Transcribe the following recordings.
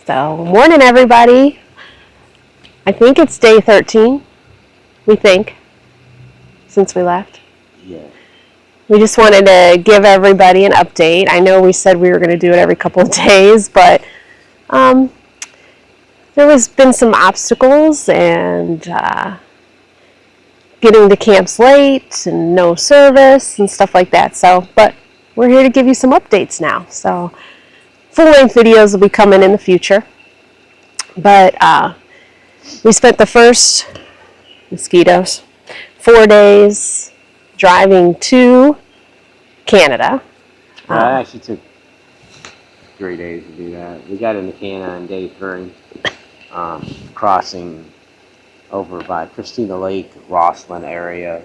So, morning everybody. I think it's day 13, we think, since we left. Yeah. We just wanted to give everybody an update. I know we said we were going to do it every couple of days, but there has been some obstacles and getting to camps late and no service and stuff like that. So, but we're here to give you some updates now. So, full-length videos will be coming in the future. But we spent the first, mosquitoes, 4 days driving to Canada. It actually took 3 days to do that. We got into Canada on day 3, crossing over by Christina Lake, Rossland area.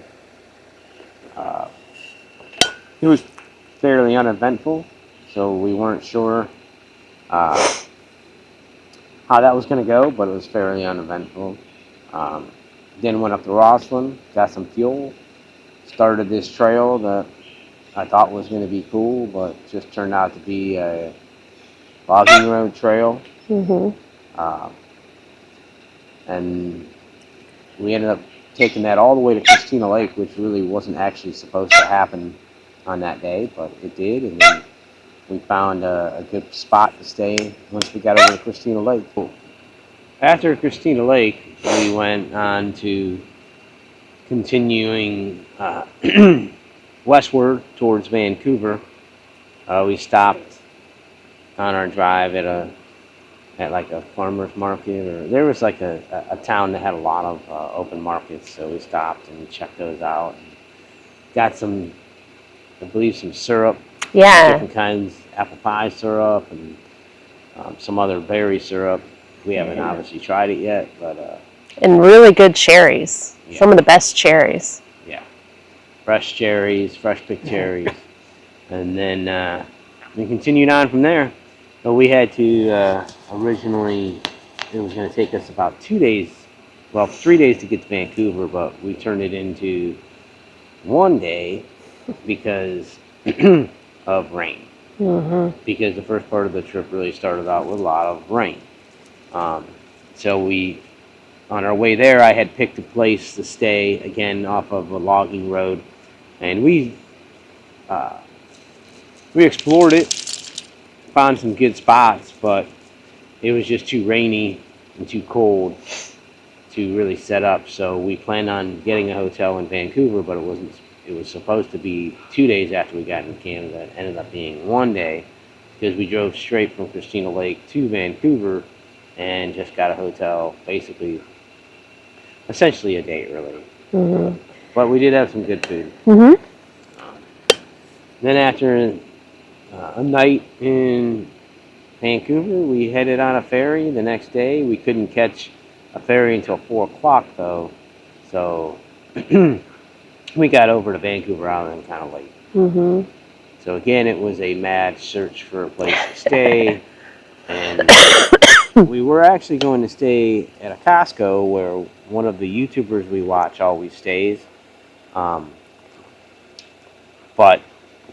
It was fairly uneventful, so we weren't sure how that was going to go, but it was fairly uneventful. Then went up to Rossland, got some fuel, started this trail that I thought was going to be cool, but just turned out to be a logging road trail. And we ended up taking that all the way to Christina Lake, which really wasn't actually supposed to happen on that day, but it did. And then we found a good spot to stay once we got over to Christina Lake. After Christina Lake, we went on to continuing westward towards Vancouver. We stopped on our drive at like a farmer's market, or there was like a town that had a lot of open markets, so we stopped and checked those out. Got some, I believe, some syrup. Yeah. Different kinds, apple pie syrup and some other berry syrup. We haven't obviously tried it yet, but and really good cherries. Yeah. Some of the best cherries. Yeah, fresh cherries, fresh picked cherries, and then we continued on from there. But we had to originally, it was going to take us about 2 days, well, 3 days to get to Vancouver, but we turned it into 1 day because of rain. Because the first part of the trip really started out with a lot of rain. So on our way there, I had picked a place to stay, again, off of a logging road, and we explored it, found some good spots, but it was just too rainy and too cold to really set up. So we planned on getting a hotel in Vancouver, but it wasn't. It was supposed to be 2 days after we got into Canada. It ended up being 1 day because we drove straight from Christina Lake to Vancouver and just got a hotel, basically, essentially a day early. But we did have some good food. Then after a night in Vancouver, we headed on a ferry the next day. We couldn't catch a ferry until 4 o'clock, though, so we got over to Vancouver Island kind of late. So again, it was a mad search for a place to stay, and we were actually going to stay at a Costco where one of the YouTubers we watch always stays, but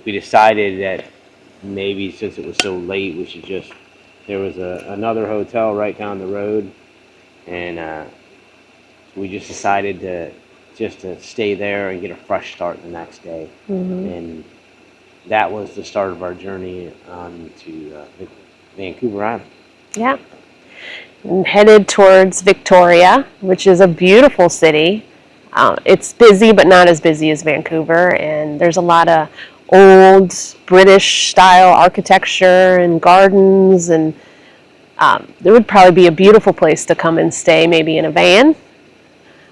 we decided that maybe since it was so late, we should just, there was another hotel right down the road, and we just decided to stay there and get a fresh start the next day. And that was the start of our journey on to Vancouver Island. Yeah. And headed towards Victoria, which is a beautiful city. It's busy, but not as busy as Vancouver, and there's a lot of old British-style architecture and gardens, and there would probably be a beautiful place to come and stay, maybe in a van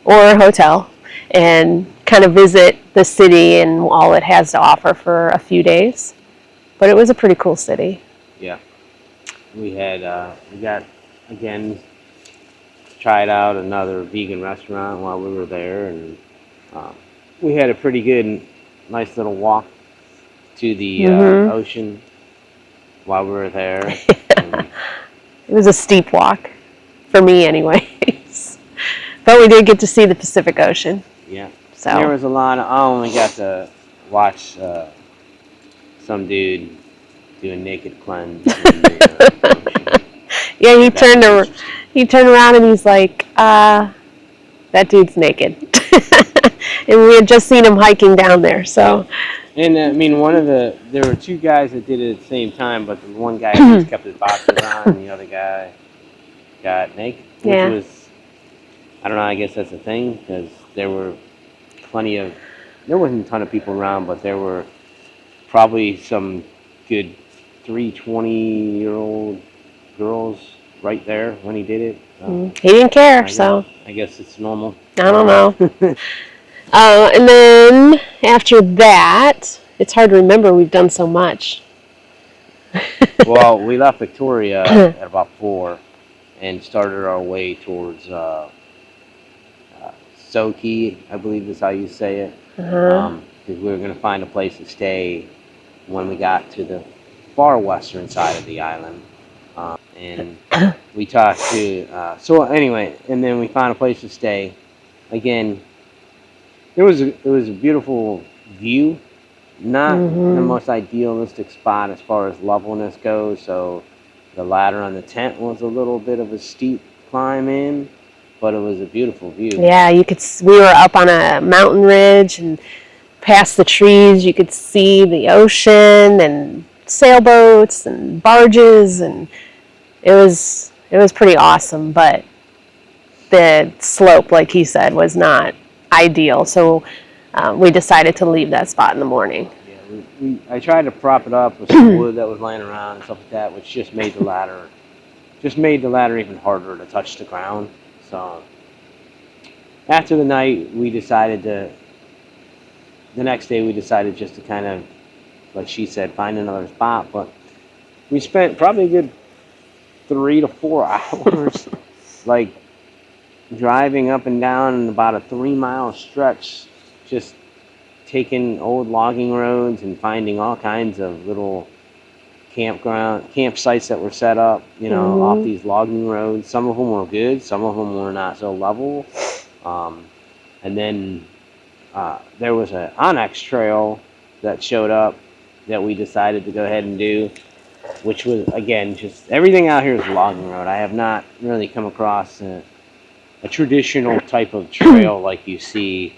or a hotel, and kind of visit the city and all it has to offer for a few days. But it was a pretty cool city. Yeah. We got, again, tried out another vegan restaurant while we were there, and we had a pretty good, nice little walk to the ocean while we were there. It was a steep walk, for me anyways. But we did get to see the Pacific Ocean. Yeah. So there was a lot of, I only got to watch some dude do a naked cleanse in the ocean. Yeah, That was interesting. he turned around and he's like, that dude's naked. And we had just seen him hiking down there, Yeah. so. And I mean, there were two guys that did it at the same time, but the one guy at least kept his boxers on, and the other guy got naked, which Yeah. was, I don't know, I guess that's a thing, because there were plenty of, there wasn't a ton of people around, but there were probably some good 3 20-year-old girls right there when he did it. He didn't care, I guess, so I guess it's normal. I don't know. And then after that, it's hard to remember. We've done so much. Well, we left Victoria at about 4 and started our way towards Soki, I believe is how you say it. Uh-huh. Because we were going to find a place to stay when we got to the far western side of the island. And we talked to, so anyway, and then we found a place to stay. Again, it was a beautiful view, not the most idealistic spot as far as levelness goes. So the ladder on the tent was a little bit of a steep climb in, but it was a beautiful view. Yeah, we were up on a mountain ridge and past the trees, you could see the ocean and sailboats and barges, and it was pretty awesome. But the slope, like he said, was not ideal. So we decided to leave that spot in the morning. Yeah, I tried to prop it up with some wood that was laying around and stuff like that, which just made the ladder even harder to touch the ground. So after the night, the next day we decided just to kind of, like she said, find another spot. But we spent probably a good 3 to 4 hours, like driving up and down about a 3 mile stretch, just taking old logging roads and finding all kinds of little campsites that were set up, off these logging roads. Some of them were good, some of them were not so level. And then there was an Onyx trail that showed up that we decided to go ahead and do, which was, again, just everything out here is logging road. I have not really come across a traditional type of trail like you see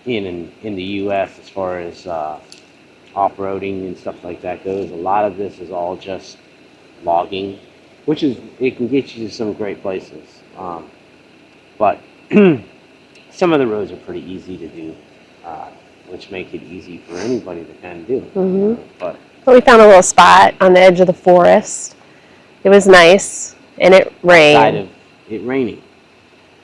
in the U.S. as far as off-roading and stuff like that goes. A lot of this is all just logging, it can get you to some great places. But some of the roads are pretty easy to do, which make it easy for anybody to kind of do. But we found a little spot on the edge of the forest. It was nice, and it rained. outside of it raining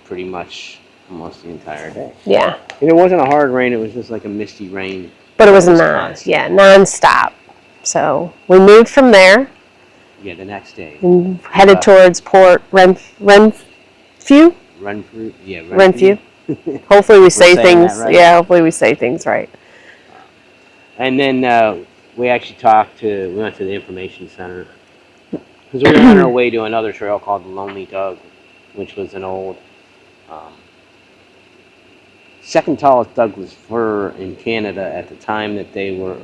pretty much almost the entire day. Yeah. And it wasn't a hard rain, it was just like a misty rain. But it was constant. nonstop. So we moved from there. Yeah, the next day. And headed towards Port Renfrew. Renfrew. Hopefully we say saying things. that right. Yeah, hopefully we say things right. And then we actually we went to the information center because we were on our way to another trail called the Lonely Doug, which was an old second tallest Douglas fir in Canada at the time that they were,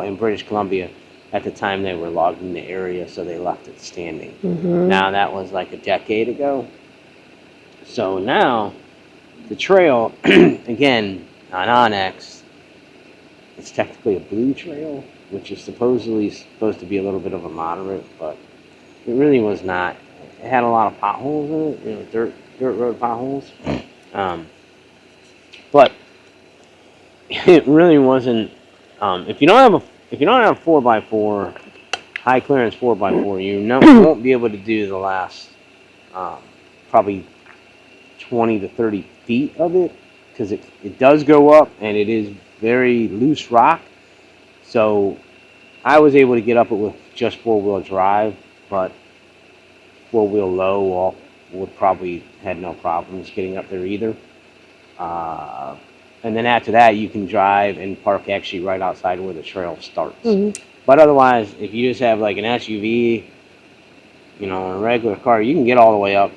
in British Columbia at the time they were logging the area, so they left it standing. Now that was like a decade ago. So now the trail, again, on Onyx, it's technically a blue trail, which is supposedly supposed to be a little bit of a moderate, but it really was not. It had a lot of potholes in it, dirt road potholes. But it really wasn't. If you don't have a 4x4, high clearance 4x4, you won't be able to do the last probably 20 to 30 feet of it, because it does go up and it is very loose rock. So I was able to get up it with just 4-wheel drive, but 4-wheel low would probably had no problems getting up there either. And then after that, you can drive and park actually right outside where the trail starts. But otherwise, if you just have like an SUV, a regular car, you can get all the way up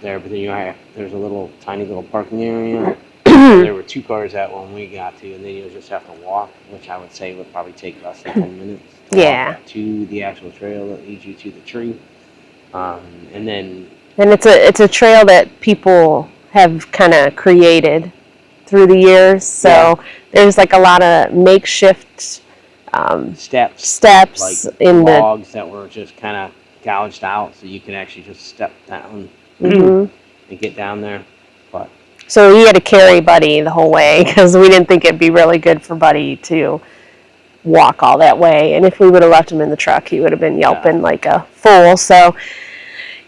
there, but then there's a tiny little parking area. There were 2 cars at when we got to, and then you just have to walk, which I would say would probably take less than 10 minutes. Yeah. To the actual trail that leads you to the tree. And then And it's a trail that people have kind of created through the years. So there's like a lot of makeshift steps, like steps in the. logs that were just kind of gouged out, so you can actually just step down Mhm. and get down there. But So he had to carry Buddy the whole way because we didn't think it'd be really good for Buddy to walk all that way. And if we would have left him in the truck, he would have been yelping like a fool. So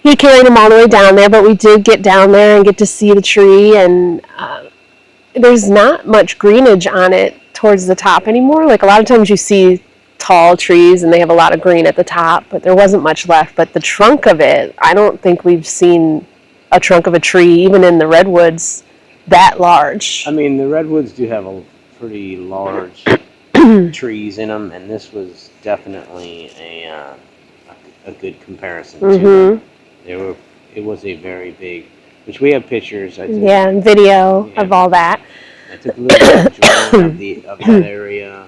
he carried him all the way down there. But we did get down there and get to see the tree. And there's not much greenage on it towards the top anymore. Like a lot of times you see tall trees and they have a lot of green at the top, but there wasn't much left. But the trunk of it, I don't think we've seen a trunk of a tree, even in the redwoods, that large. I mean, the redwoods do have a pretty large trees in them, and this was definitely a good comparison to them. They were. It was a very big, which we have pictures. I think. Yeah, and video of all that. I took a little bit of drawing of that area,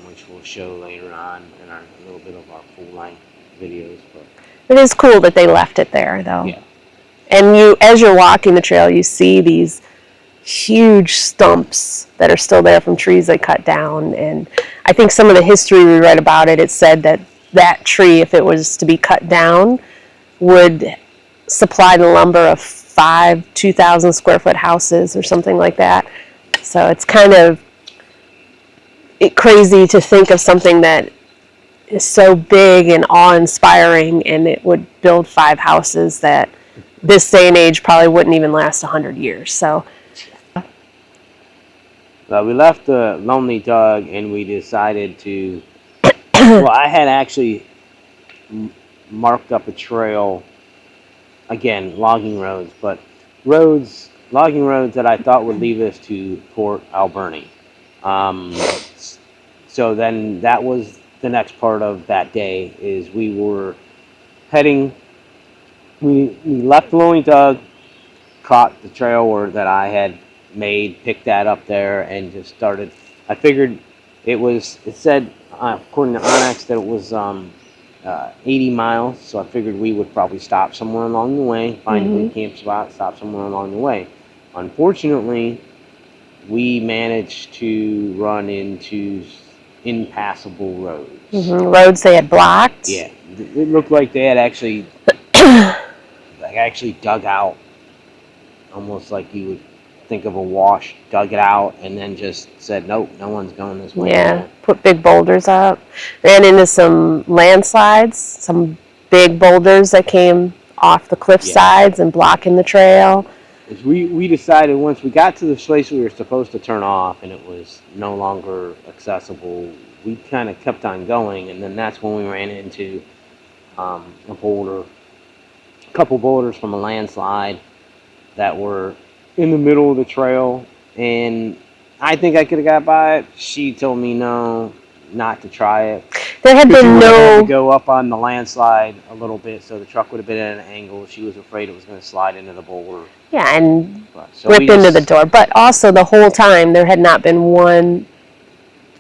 which we'll show later on in a little bit of our full length videos. But It is cool that they left it there, though. yeah. And you, as you're walking the trail, you see these huge stumps that are still there from trees they cut down. And I think some of the history we read about it, it said that that tree, if it was to be cut down, would supply the lumber of 2,000 square foot houses or something like that. So it's kind of crazy to think of something that is so big and awe-inspiring, and it would build 5 houses that this day and age probably wouldn't even last 100 years. So we left the Lonely Doug, and we decided to. Well, I had actually marked up a trail. Again, logging roads, but logging roads that I thought would lead us to Port Alberni. So then that was the next part of that day. Is we were heading. We left the Lonely Doug, caught the trail that I had made, picked that up there, and just started. I figured it said according to Onyx that it was 80 miles, so I figured we would probably stop somewhere along the way, find a good camp spot, stop somewhere along the way. Unfortunately, we managed to run into impassable roads. roads they had blocked. Yeah, it looked like they had actually dug out, almost like you would think of a wash, dug it out, and then just said, nope, no one's going this way. Yeah, put big boulders up. Ran into some landslides, some big boulders that came off the cliff sides and blocking the trail. We decided once we got to the place we were supposed to turn off and it was no longer accessible, we kind of kept on going, and then that's when we ran into a couple boulders from a landslide that were in the middle of the trail, and I think I could have got by it. She told me no, not to try it. There had been had to go up on the landslide a little bit, so the truck would have been at an angle. She was afraid it was going to slide into the boulder. Yeah, and So rip into the door. But also the whole time there had not been one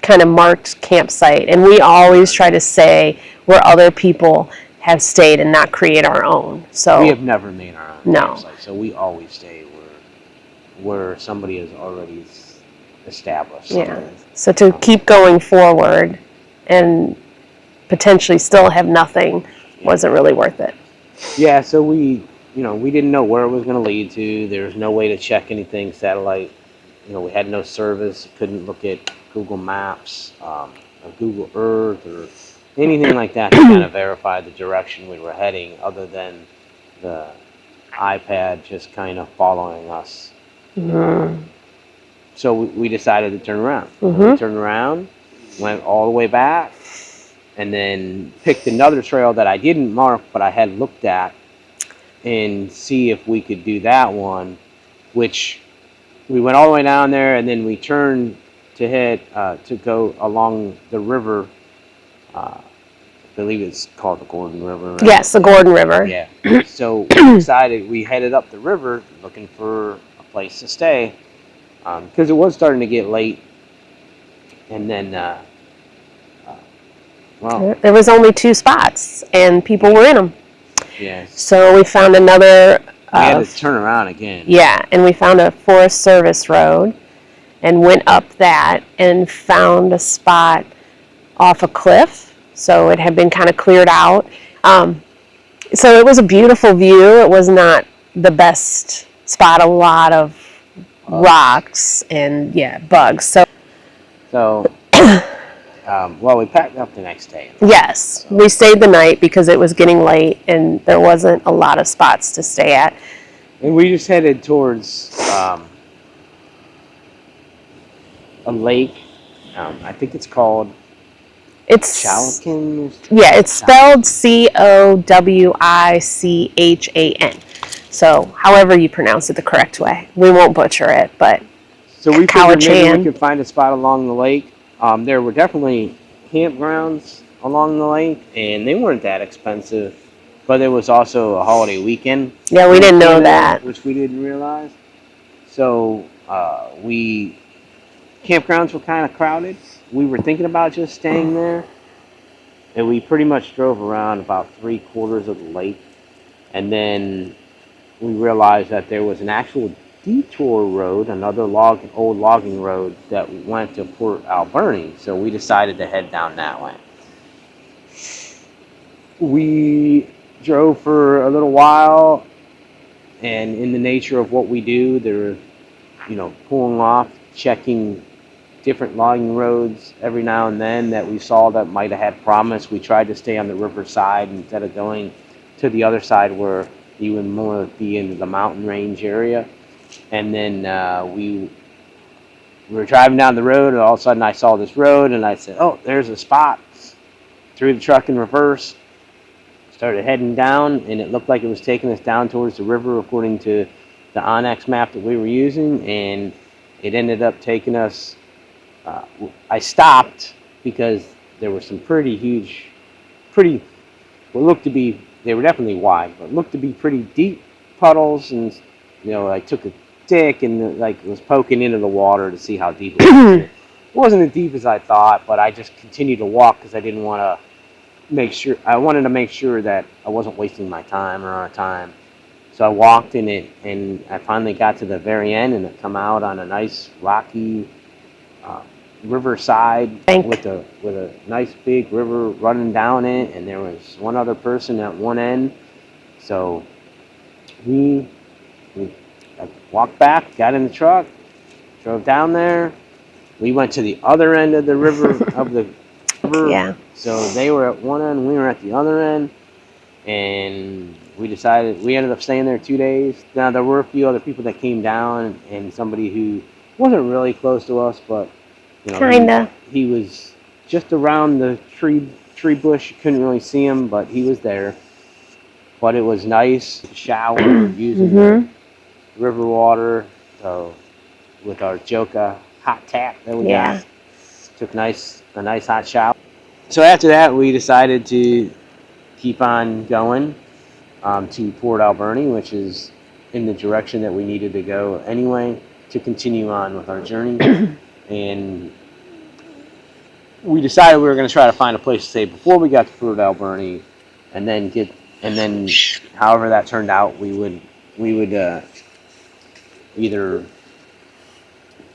kind of marked campsite, and we always try to say where other people have stayed and not create our own. So we have never made our own No. campsite, so we always stay where somebody has already established. Yeah. So to keep going forward and potentially still have nothing wasn't really worth it. Yeah, so we didn't know where it was going to lead to. There was no way to check anything satellite. We had no service. Couldn't look at Google Maps, or Google Earth, or anything like that to kind of verify the direction we were heading, other than the iPad just kind of following us. So we decided to turn around. We turned around, went all the way back, and then picked another trail that I didn't mark, but I had looked at, and see if we could do that one, which we went all the way down there, and then we turned to head to go along the river. I believe it's called the Gordon River. Right? Yes, the Gordon River. Yeah. So we decided we headed up the river looking for a place to stay, because it was starting to get late, and then There was only 2 spots, and people were in them. Yes. So we found another. We had to turn around again. Yeah, and we found a Forest Service road and went up that and found a spot off a cliff. So it had been kind of cleared out. So it was a beautiful view. It was not the best spot. A lot of rocks and bugs. So well, we packed up the next day. Yes, we stayed the night because it was getting late and there wasn't a lot of spots to stay at. And we just headed towards a lake. I think it's called Cowichan. Yeah, it's spelled Cowichan. So, however you pronounce it the correct way. We won't butcher it, but so we figured maybe we could find a spot along the lake. There were definitely campgrounds along the lake, and they weren't that expensive. But there was also a holiday weekend. Yeah, we didn't know that, which we didn't realize. So campgrounds were kind of crowded. We were thinking about just staying there, and we pretty much drove around about 3/4 of the lake, and then we realized that there was an actual detour road, another old logging road that went to Port Alberni. So we decided to head down that way. We drove for a little while, and in the nature of what we do, they're pulling off, checking different logging roads every now and then that we saw that might have had promise. We tried to stay on the river side instead of going to the other side where you would more be into the mountain range area. And then we were driving down the road, and all of a sudden I saw this road, and I said, oh, there's a spot. Threw the truck in reverse, started heading down, and it looked like it was taking us down towards the river according to the Onyx map that we were using, and it ended up taking us. I stopped because there were some pretty huge, what looked to be, they were definitely wide, but looked to be pretty deep puddles, and I took a stick and was poking into the water to see how deep it was. It wasn't as deep as I thought, but I just continued to walk because I didn't want to I wanted to make sure that I wasn't wasting my time or our time. So I walked in it, and I finally got to the very end, and it come out on a nice rocky riverside with a nice big river running down it, and there was one other person at one end. So I walked back, got in the truck, drove down there. We went to the other end of the river Yeah. So they were at one end, we were at the other end, and we ended up staying there 2 days. Now there were a few other people that came down, and somebody who wasn't really close to us, but kinda. He was just around the tree bush. You couldn't really see him, but he was there. But it was nice to shower using the river water. So with our Joka hot tap that we got, took a nice hot shower. So after that, we decided to keep on going to Port Alberni, which is in the direction that we needed to go anyway to continue on with our journey. And we decided we were going to try to find a place to stay before we got to Port Alberni, and then however that turned out, we would either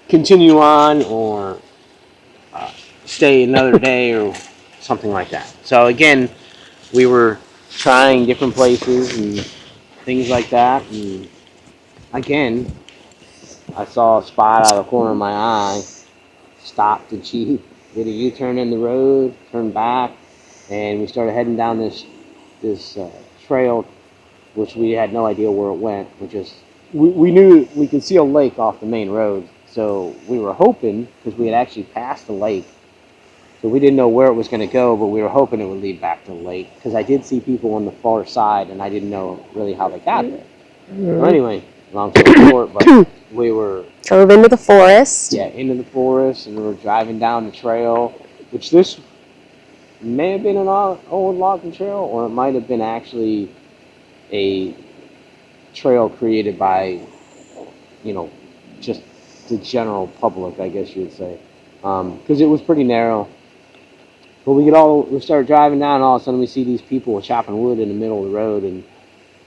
continue on or stay another day or something like that. So again, we were trying different places and things like that, and again, I saw a spot out of the corner of my eye, stopped the Jeep, did a U-turn in the road, turned back, and we started heading down this trail, which we had no idea where it went. We knew we could see a lake off the main road, so we were hoping, because we had actually passed the lake, so we didn't know where it was going to go, but we were hoping it would lead back to the lake, because I did see people on the far side, and I didn't know really how they got there. Well, anyway, long story short, but we drove into the forest. Yeah, into the forest, and we were driving down the trail, which this may have been an old logging trail, or it might have been actually a trail created by, just the general public, I guess you would say, because it was pretty narrow. But we started driving down, and all of a sudden we see these people chopping wood in the middle of the road, and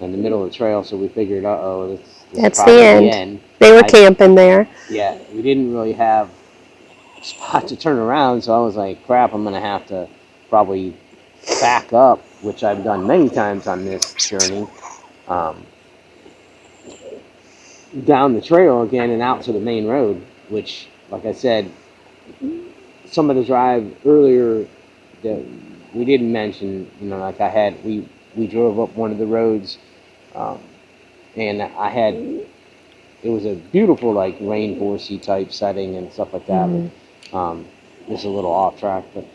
in the middle of the trail, so we figured, this is That's probably the the end. end. They were I, camping there. yeah, we didn't really have a spot to turn around, so I was like, crap, I'm gonna have to probably back up, which I've done many times on this journey, um, down the trail again and out to the main road, which, like I said, some of the drive earlier that we didn't mention, like we drove up one of the roads, um, and it was a beautiful, like, rainforesty type setting and stuff like that, Mm-hmm. but just a little off track, but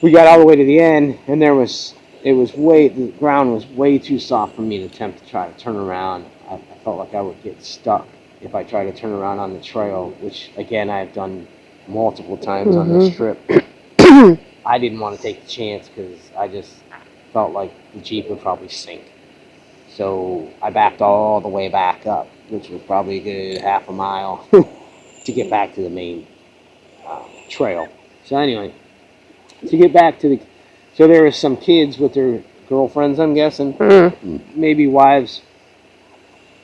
we got all the way to the end, and the ground was way too soft for me to attempt to try to turn around. I felt like I would get stuck if I tried to turn around on the trail, which again I've done multiple times on this trip. I didn't want to take the chance because I just felt like the Jeep would probably sink. So I backed all the way back up, which was probably a good half a mile to get back to the main trail. So anyway, to get back to so there were some kids with their girlfriends, I'm guessing, maybe wives,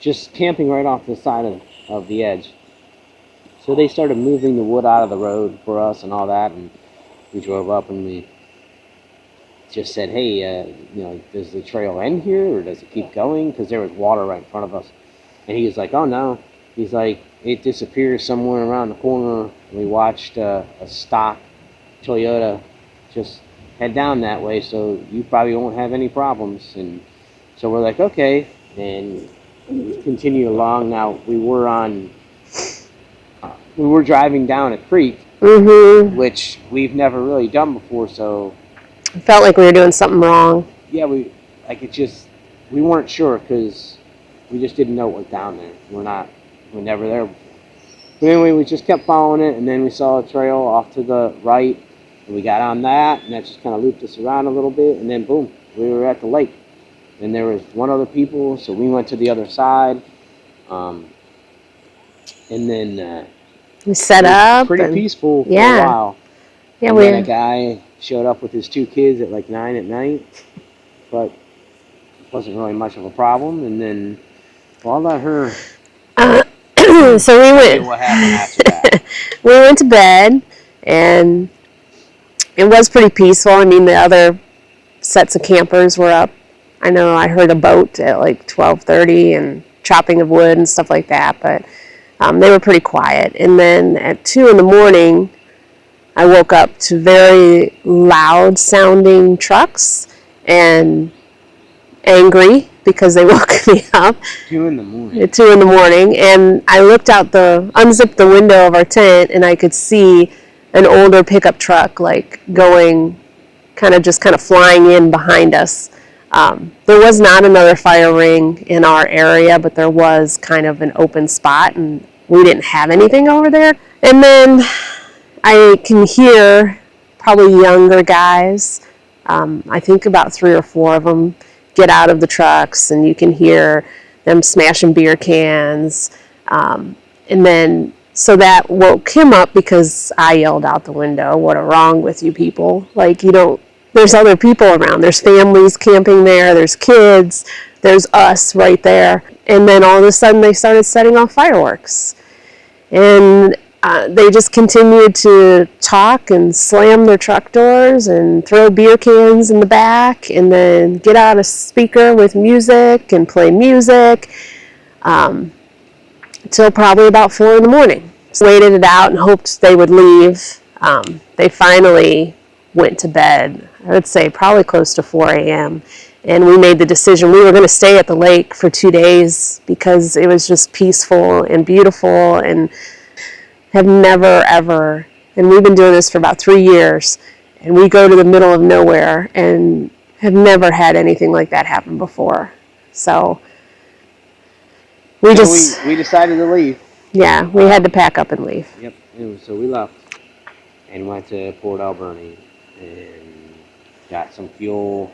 just camping right off the side of the edge. So they started moving the wood out of the road for us and all that, and we drove up and we just said, hey, does the trail end here or does it keep going? Because there was water right in front of us. And he was like, oh no. He's like, it disappears somewhere around the corner. We watched a stock Toyota just head down that way, so you probably won't have any problems. And so we're like, okay, and we continue along. Now we were driving down a creek, which we've never really done before. So I felt like we were doing something wrong. yeah, we weren't sure because we just didn't know what was down there. We're never there. But anyway, we just kept following it, and then we saw a trail off to the right, and we got on that, and that just kind of looped us around a little bit, and then boom, we were at the lake. And there was one other people, so we went to the other side, and then We set it was up. pretty peaceful for a yeah. while. Yeah, And then a guy showed up with his 2 kids at like 9 at night, but it wasn't really much of a problem. And then, well, I'll let her so we tell you went. what happened after that. We went to bed, and it was pretty peaceful. I mean, the other sets of campers were up. I know I heard a boat at like 12:30 and chopping of wood and stuff like that, but they were pretty quiet. And then at 2 in the morning, I woke up to very loud sounding trucks and angry because they woke me up 2 in the morning. at 2 in the morning. And I unzipped the window of our tent, and I could see an older pickup truck like going, kind of flying in behind us. There was not another fire ring in our area, but there was kind of an open spot, and we didn't have anything over there. And then I can hear probably younger guys, I think about 3 or 4 of them, get out of the trucks, and you can hear them smashing beer cans. And then, so that woke him up because I yelled out the window, "What are wrong with you people? Like, there's other people around. There's families camping there. There's kids. There's us right there." And then all of a sudden they started setting off fireworks. And they just continued to talk and slam their truck doors and throw beer cans in the back and then get out a speaker with music and play music until probably about 4 in the morning. So waited it out and hoped they would leave. They finally went to bed, I would say probably close to 4 a.m. And we made the decision we were going to stay at the lake for 2 days because it was just peaceful and beautiful, and have never ever, and we've been doing this for about 3 years, and we go to the middle of nowhere and have never had anything like that happen before. So we decided to leave. Yeah, we had to pack up and leave. Yep. So we left and went to Port Alberni and got some fuel.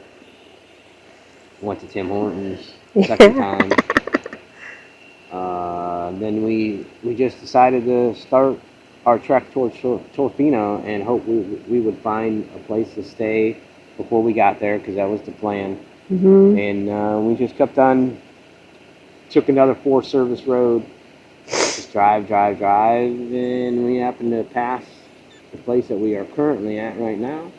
Went to Tim Hortons second time. Then we just decided to start our trek towards Tofino and hope we would find a place to stay before we got there, because that was the plan. And we just kept on, took another 4 service road, just drive, and we happened to pass the place that we are currently at right now.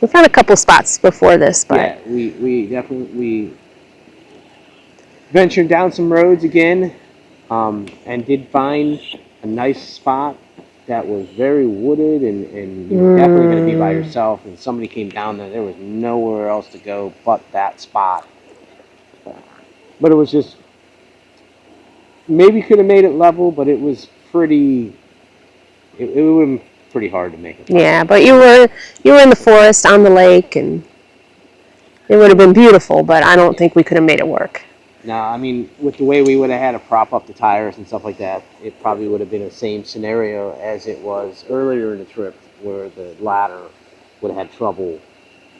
We've had a couple spots before this, but yeah, we definitely ventured down some roads again, and did find a nice spot that was very wooded, and you were definitely going to be by yourself, and somebody came down there. There was nowhere else to go but that spot. But it was just, maybe could have made it level, but it was pretty, it would have been pretty hard to make it level. yeah, but you were in the forest on the lake, and it would have been beautiful, but I don't think we could have made it work. No, I mean, with the way we would have had to prop up the tires and stuff like that, it probably would have been the same scenario as it was earlier in the trip, where the ladder would have had trouble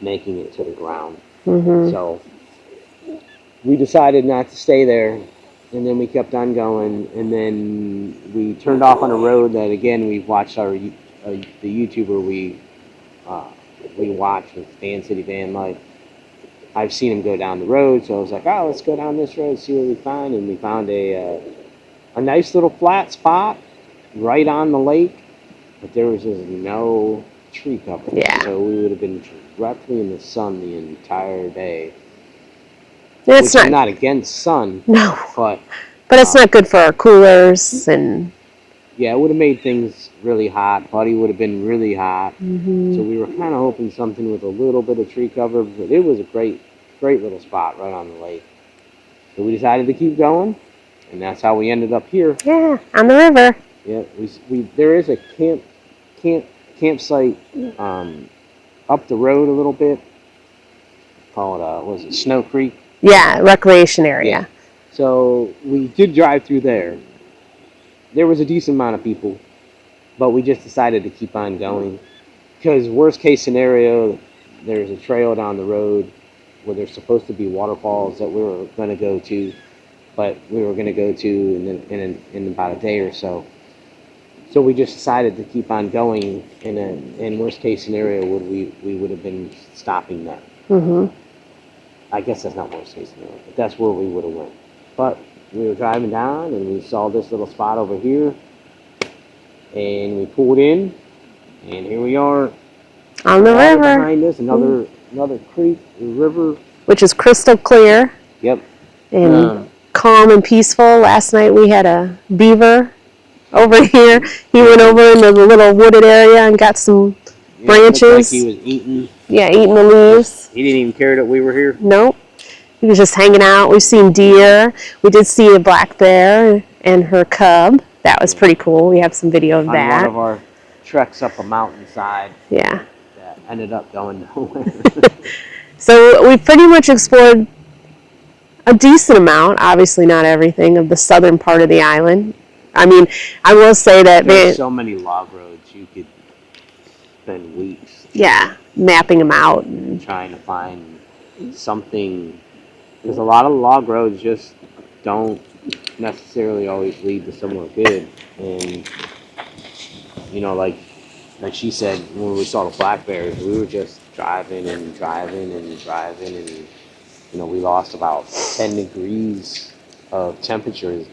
making it to the ground. So we decided not to stay there, and then we kept on going, and then we turned off on a road that, again, we've watched the YouTuber we watched with Van City Van Life. I've seen him go down the road, so I was like, oh, let's go down this road, see what we find. And we found a nice little flat spot right on the lake, but there was just no tree cover. Yeah. So we would have been directly in the sun the entire day. It's I'm not against sun. No. But it's not good for our coolers, and yeah, it would have made things really hot. Buddy would have been really hot. So we were kind of hoping something with a little bit of tree cover, but it was a great little spot right on the lake. So we decided to keep going, and that's how we ended up here. Yeah, on the river. Yeah, there is a campsite up the road a little bit. Call it Snow Creek? Yeah, recreation area. Yeah. So we did drive through there. There was a decent amount of people, but we just decided to keep on going, because worst case scenario, there's a trail down the road where there's supposed to be waterfalls that we were going to go to, but we were going to go to in about a day or so. So we just decided to keep on going, and in worst case scenario, we would have been stopping there. I guess that's not worst case scenario, but that's where we would have went. But we were driving down, and we saw this little spot over here, and we pulled in, and here we are on the river. Behind us, another creek, river, which is crystal clear. Yep. And calm and peaceful. Last night we had a beaver over here. He went over into the little wooded area and got some branches. Looked like he was eating. Yeah, eating the leaves. He didn't even care that we were here. Nope. He was just hanging out. We've seen deer. We did see a black bear and her cub. That was pretty cool. We have some video of that. On one of our treks up a mountainside. Yeah. That ended up going nowhere. So we pretty much explored a decent amount, obviously not everything, of the southern part of the island. I mean, I will say that there's so many log roads, you could spend weeks. Yeah, mapping them out. And trying to find something, because a lot of log roads just don't necessarily always lead to somewhere good. And, you know, like she said, when we saw the black bears, we were just driving, and, you know, we lost about 10 degrees of temperature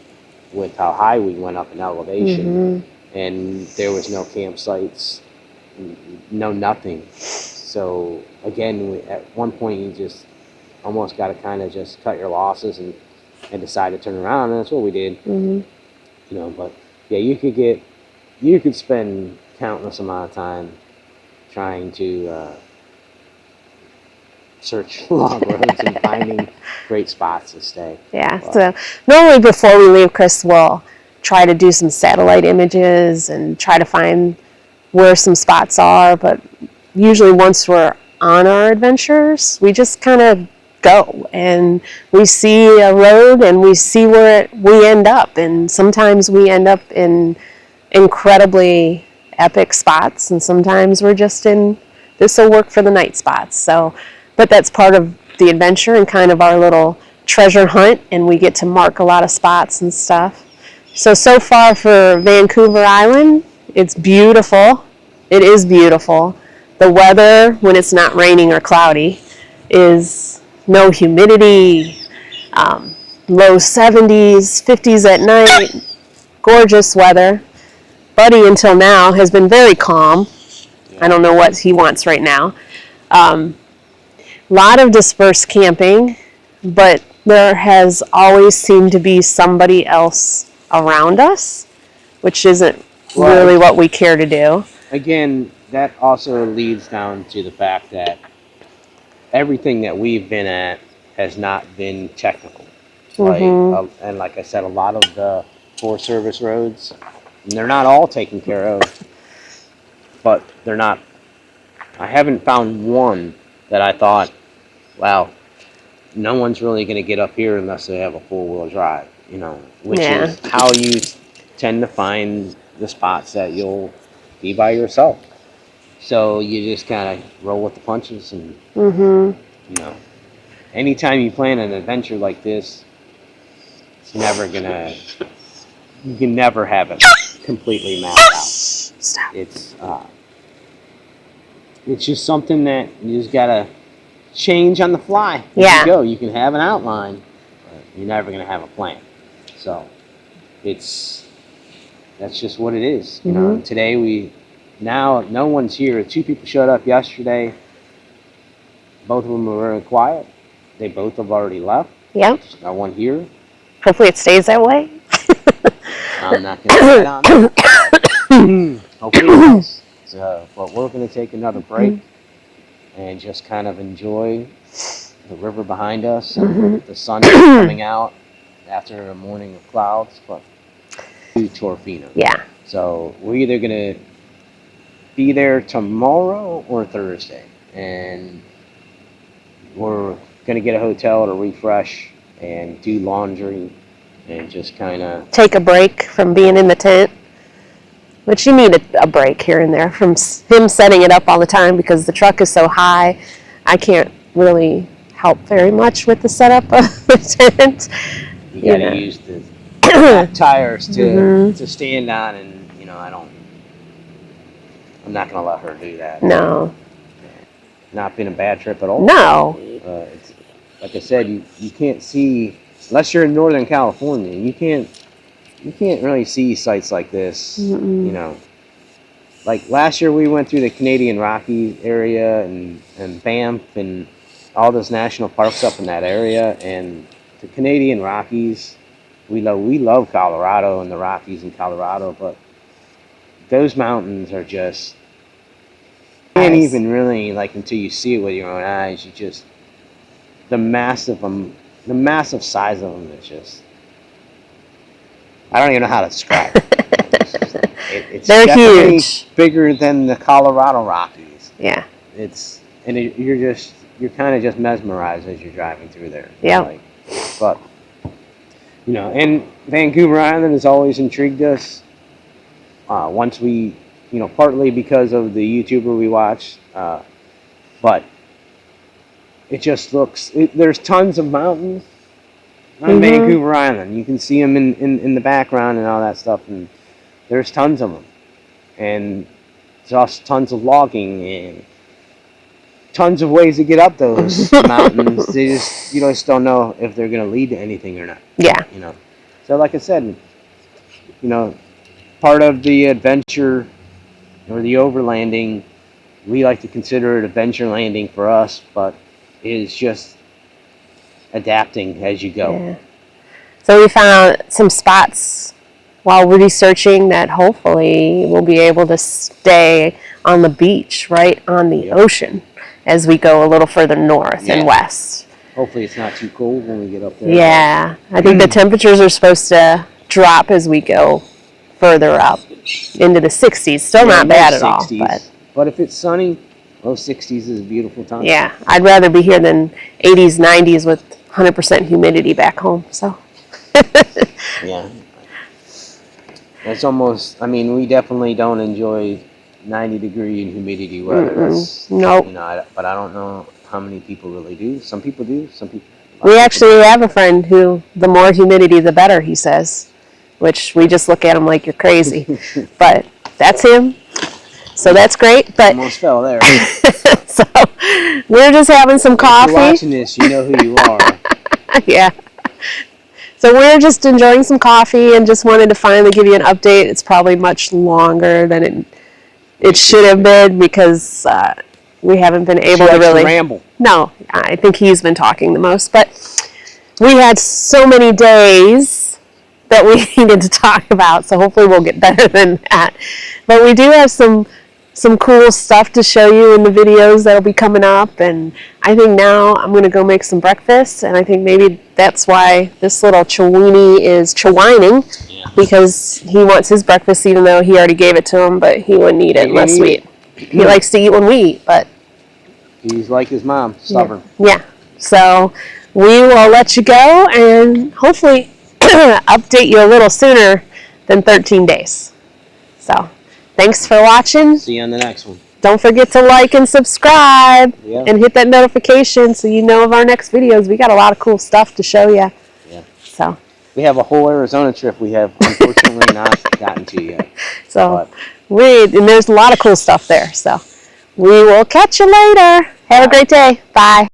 with how high we went up in elevation. And there was no campsites, no nothing. So again, at one point you just almost got to kind of just cut your losses and decide to turn around, and that's what we did. You know, but yeah, you could spend countless amount of time trying to search log roads and finding great spots to stay. Yeah, so normally before we leave, Chris will try to do some satellite images and try to find where some spots are, but usually once we're on our adventures, we just kind of go, and we see a road and we see where we end up, and sometimes we end up in incredibly epic spots, and sometimes we're just in this will work for the night spots. So, but that's part of the adventure and kind of our little treasure hunt, and we get to mark a lot of spots and stuff. So far for Vancouver Island, it's beautiful. It is beautiful. The weather, when it's not raining or cloudy, is no humidity, low 70s, 50s at night, gorgeous weather. Buddy, until now, has been very calm. Yeah. I don't know what he wants right now. Lot of dispersed camping, but there has always seemed to be somebody else around us, which isn't really what we care to do. Again, that also leads down to the fact that everything that we've been at has not been technical. And like I said, a lot of the Forest Service roads, and they're not all taken care of, but they're not. I haven't found one that I thought, wow, no one's really going to get up here unless they have a four-wheel drive, which is how you tend to find the spots that you'll be by yourself. So you just kind of roll with the punches, and anytime you plan an adventure like this, it's never gonna. You can never have it completely mapped out. Stop. It's just something that you just gotta change on the fly as you go. You can have an outline, but you're never gonna have a plan. So that's just what it is. Today no one's here. 2 people showed up yesterday. Both of them were very quiet. They both have already left. Yep. There's no one here. Hopefully it stays that way. I'm not going to bet on that. Hopefully it does. But we're going to take another break and just kind of enjoy the river behind us and the sun coming out after a morning of clouds. But to Torfino. Yeah. So we're either going to be there tomorrow or Thursday. And we're going to get a hotel to refresh and do laundry and just kind of take a break from being in the tent, which you need a break here and there from him setting it up all the time because the truck is so high. I can't really help very much with the setup of the tent. You got to use the back tires to stand on, and I'm not going to let her do that. No. Not been a bad trip at all. No. It's, like I said, you can't see, unless you're in Northern California, you can't really see sites like this, Like last year we went through the Canadian Rockies area and Banff and all those national parks up in that area, and the Canadian Rockies, we love Colorado and the Rockies in Colorado, but those mountains are just, you can't even really, until you see it with your own eyes, the massive size of them is just, I don't even know how to describe it. It's They're definitely huge. Bigger than the Colorado Rockies. Yeah. You're kind of just mesmerized as you're driving through there. Yeah. But and Vancouver Island has always intrigued us. Once we, partly because of the YouTuber we watched, but it just looks. There's tons of mountains on Vancouver Island. You can see them in the background and all that stuff, and there's tons of them, and just tons of logging and tons of ways to get up those mountains. You just don't know if they're going to lead to anything or not. Yeah. So like I said, part of the adventure or the overlanding, we like to consider it adventure landing for us, but it is just adapting as you go. Yeah. So we found some spots while researching that hopefully we'll be able to stay on the beach, right on the ocean, as we go a little further north and west. Hopefully it's not too cold when we get up there. Yeah, I think the temperatures are supposed to drop as we go further up into the 60s. Still not bad at all. But if it's sunny, low 60s is a beautiful time. Yeah, I'd rather be here than 80s, 90s with 100% humidity back home. So. Yeah. That's almost, we definitely don't enjoy 90-degree and humidity weather. Nope. But I don't know how many people really do. Some people do. Some people. We actually have a friend who, the more humidity, the better, he says. Which we just look at him like you're crazy. But that's him. So that's great. But almost fell there. So we're just having some If you're coffee. watching this, you know who you are. Yeah. So we're just enjoying some coffee and just wanted to finally give you an update. It's probably much longer than it should have been because we haven't been able She to likes really ramble. No, I think he's been talking the most, but we had so many days that we needed to talk about, so hopefully we'll get better than that. But we do have some cool stuff to show you in the videos that'll be coming up, and I think now I'm going to go make some breakfast, and I think maybe that's why this little Chewini is whining, because he wants his breakfast even though he already gave it to him, but he wouldn't eat it unless we eat. He likes to eat when we eat, but He's like his mom, stubborn. yeah. So we will let you go and hopefully update you a little sooner than 13 days. So thanks for watching. See you on the next one. Don't forget to like and subscribe and hit that notification so you know of our next videos. We got a lot of cool stuff to show you. Yeah. So we have a whole Arizona trip we have unfortunately not gotten to yet. So and there's a lot of cool stuff there. So we will catch you later. Have a great day. Bye.